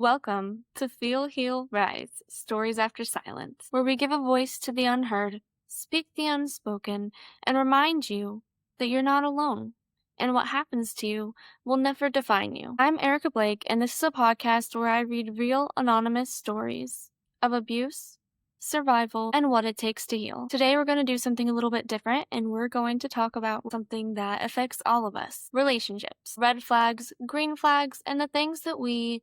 Welcome to Feel, Heal, Rise Stories After Silence, where we give a voice to the unheard, speak the unspoken, and remind you that you're not alone. And what happens to you will never define you. I'm Erica Blake, and this is a podcast where I read real, anonymous stories of abuse, survival, and what it takes to heal. Today, we're going to do something a little bit different, and we're going to talk about something that affects all of us: relationships, red flags, green flags, and the things that we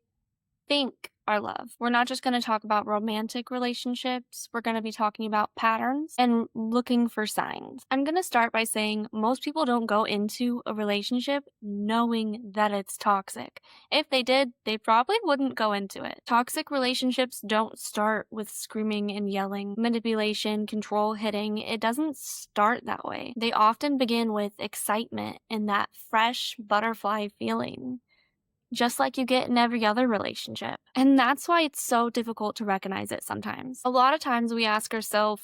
think are love. We're not just going to talk about romantic relationships. We're going to be talking about patterns and looking for signs. I'm going to start by saying most people don't go into a relationship knowing that it's toxic. If they did, they probably wouldn't go into it. Toxic relationships don't start with screaming and yelling, manipulation, control, hitting. It doesn't start that way. They often begin with excitement and that fresh butterfly feeling, just like you get in every other relationship. And that's why it's so difficult to recognize it sometimes. A lot of times we ask ourselves,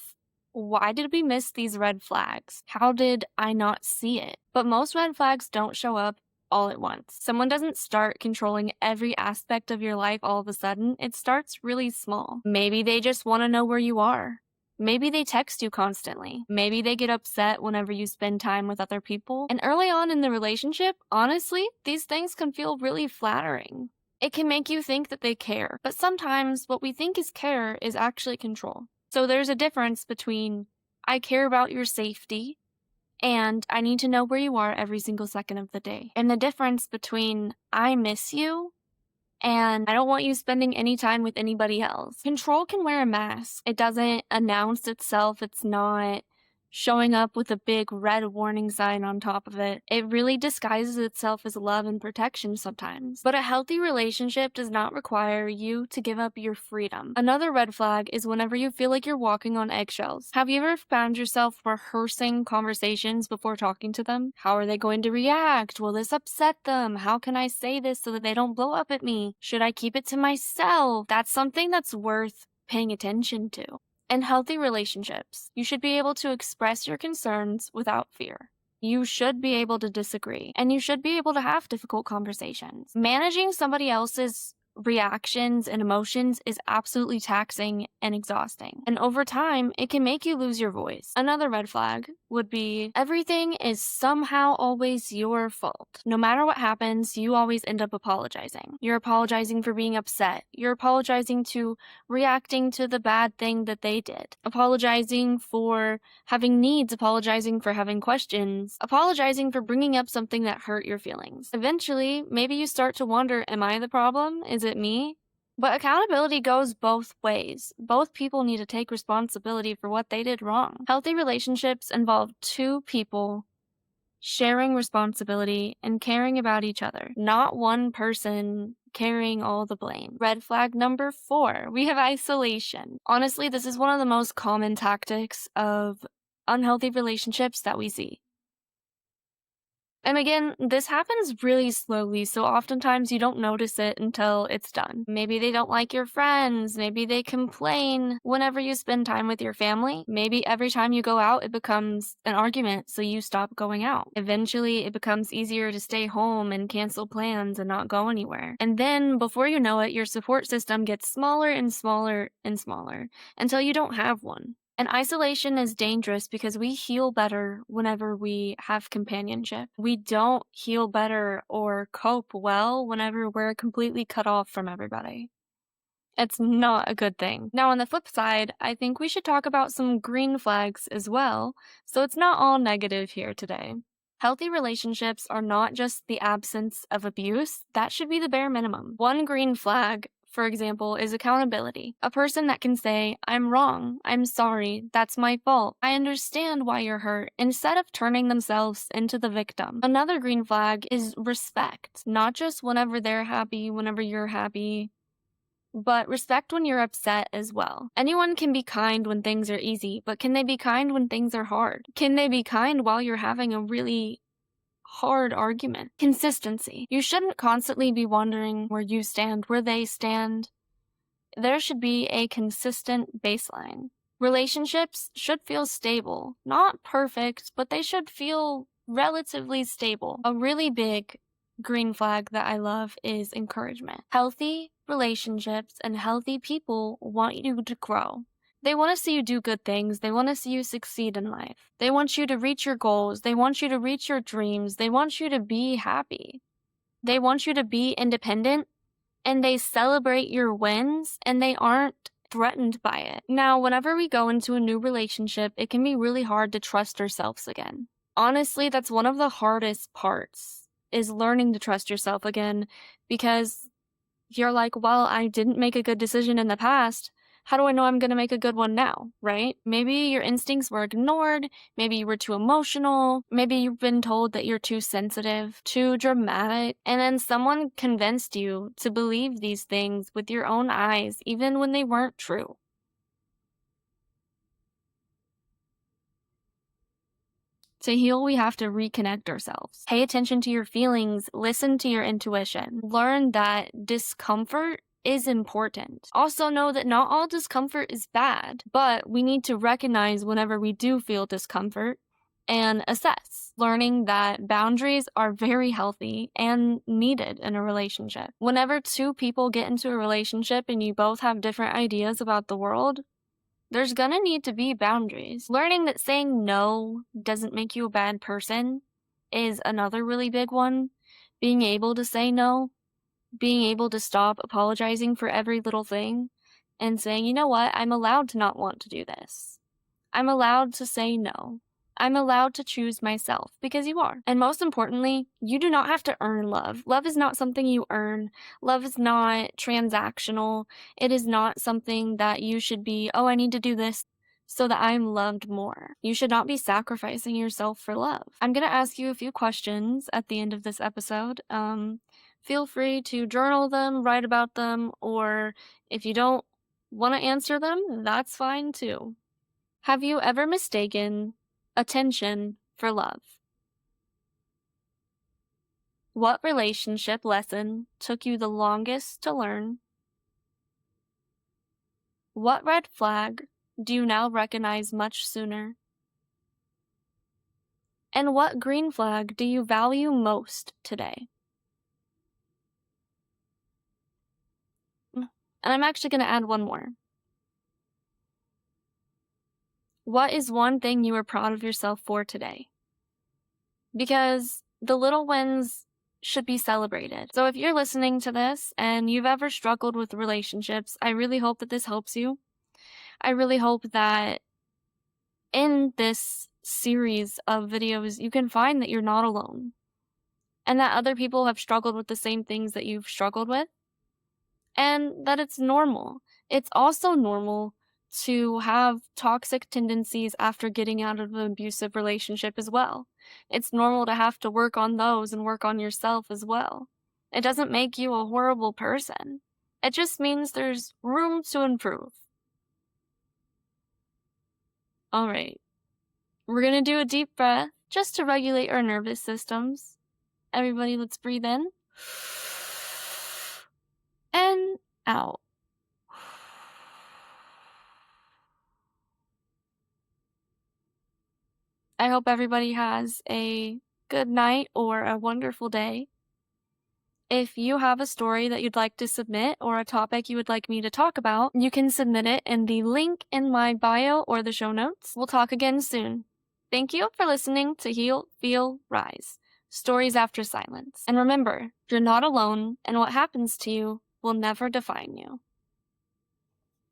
why did we miss these red flags? How did I not see it? But most red flags don't show up all at once. Someone doesn't start controlling every aspect of your life all of a sudden. It starts really small. Maybe they just want to know where you are. Maybe they text you constantly. Maybe they get upset whenever you spend time with other people. And early on in the relationship, honestly, these things can feel really flattering. It can make you think that they care. But sometimes what we think is care is actually control. So there's a difference between I care about your safety and I need to know where you are every single second of the day. And the difference between I miss you and I don't want you spending any time with anybody else. Control can wear a mask. It doesn't announce itself. It's not showing up with a big red warning sign on top of it. It really disguises itself as love and protection sometimes. But a healthy relationship does not require you to give up your freedom. Another red flag is whenever you feel like you're walking on eggshells. Have you ever found yourself rehearsing conversations before talking to them? How are they going to react? Will this upset them? How can I say this so that they don't blow up at me? Should I keep it to myself? That's something that's worth paying attention to. In healthy relationships, you should be able to express your concerns without fear. You should be able to disagree, and you should be able to have difficult conversations. Managing somebody else's reactions and emotions is absolutely taxing and exhausting. And over time, it can make you lose your voice. Another red flag would be everything is somehow always your fault. No matter what happens, you always end up apologizing. You're apologizing for being upset. You're apologizing to reacting to the bad thing that they did. Apologizing for having needs. Apologizing for having questions. Apologizing for bringing up something that hurt your feelings. Eventually, maybe you start to wonder, am I the problem? Is it me? But accountability goes both ways. Both people need to take responsibility for what they did wrong. Healthy relationships involve two people sharing responsibility and caring about each other, not one person carrying all the blame. Red flag number 4, we have isolation. Honestly, this is one of the most common tactics of unhealthy relationships that we see. And again, this happens really slowly, so oftentimes you don't notice it until it's done. Maybe they don't like your friends. Maybe they complain whenever you spend time with your family. Maybe every time you go out, it becomes an argument, so you stop going out. Eventually, it becomes easier to stay home and cancel plans and not go anywhere. And then, before you know it, your support system gets smaller and smaller and smaller until you don't have one. And isolation is dangerous because we heal better whenever we have companionship. We don't heal better or cope well whenever we're completely cut off from everybody. It's not a good thing. Now, on the flip side, I think we should talk about some green flags as well, so it's not all negative here today. Healthy relationships are not just the absence of abuse. That should be the bare minimum. One green flag, for example, is accountability. A person that can say, I'm wrong, I'm sorry, that's my fault, I understand why you're hurt, instead of turning themselves into the victim. Another green flag is respect. Not just whenever they're happy, whenever you're happy, but respect when you're upset as well. Anyone can be kind when things are easy, but can they be kind when things are hard? Can they be kind while you're having a really hard argument? Consistency. You shouldn't constantly be wondering where you stand, where they stand. There should be a consistent baseline. Relationships should feel stable. Not perfect, but they should feel relatively stable. A really big green flag that I love is encouragement. Healthy relationships and healthy people want you to grow. They want to see you do good things. They want to see you succeed in life. They want you to reach your goals. They want you to reach your dreams. They want you to be happy. They want you to be independent, and they celebrate your wins, and they aren't threatened by it. Now, whenever we go into a new relationship, it can be really hard to trust ourselves again. Honestly, that's one of the hardest parts, is learning to trust yourself again, because you're like, well, I didn't make a good decision in the past. How do I know I'm going to make a good one now, right? Maybe your instincts were ignored. Maybe you were too emotional. Maybe you've been told that you're too sensitive, too dramatic. And then someone convinced you to believe these things with your own eyes, even when they weren't true. To heal, we have to reconnect ourselves. Pay attention to your feelings, listen to your intuition. Learn that discomfort is important. Also know that not all discomfort is bad, but we need to recognize whenever we do feel discomfort and assess. Learning that boundaries are very healthy and needed in a relationship. Whenever two people get into a relationship and you both have different ideas about the world, there's gonna need to be boundaries. Learning that saying no doesn't make you a bad person is another really big one. Being able to say no, being able to stop apologizing for every little thing and saying, you know what, I'm allowed to not want to do this. I'm allowed to say no. I'm allowed to choose myself, because you are. And most importantly, you do not have to earn love. Love is not something you earn. Love is not transactional. It is not something that you should be, oh, I need to do this so that I'm loved more. You should not be sacrificing yourself for love. I'm going to ask you a few questions at the end of this episode. Feel free to journal them, write about them, or if you don't want to answer them, that's fine too. Have you ever mistaken attention for love? What relationship lesson took you the longest to learn? What red flag do you now recognize much sooner? And what green flag do you value most today? And I'm actually going to add one more. What is one thing you are proud of yourself for today? Because the little wins should be celebrated. So if you're listening to this and you've ever struggled with relationships, I really hope that this helps you. I really hope that in this series of videos, you can find that you're not alone and that other people have struggled with the same things that you've struggled with, and that it's normal. It's also normal to have toxic tendencies after getting out of an abusive relationship as well. It's normal to have to work on those and work on yourself as well. It doesn't make you a horrible person. It just means there's room to improve. All right. We're going to do a deep breath just to regulate our nervous systems. Everybody, let's breathe in and out. I hope everybody has a good night or a wonderful day. If you have a story that you'd like to submit or a topic you would like me to talk about, you can submit it in the link in my bio or the show notes. We'll talk again soon. Thank you for listening to Heal, Feel, Rise, Stories After Silence. And remember, you're not alone, and what happens to you will never define you.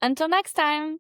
Until next time!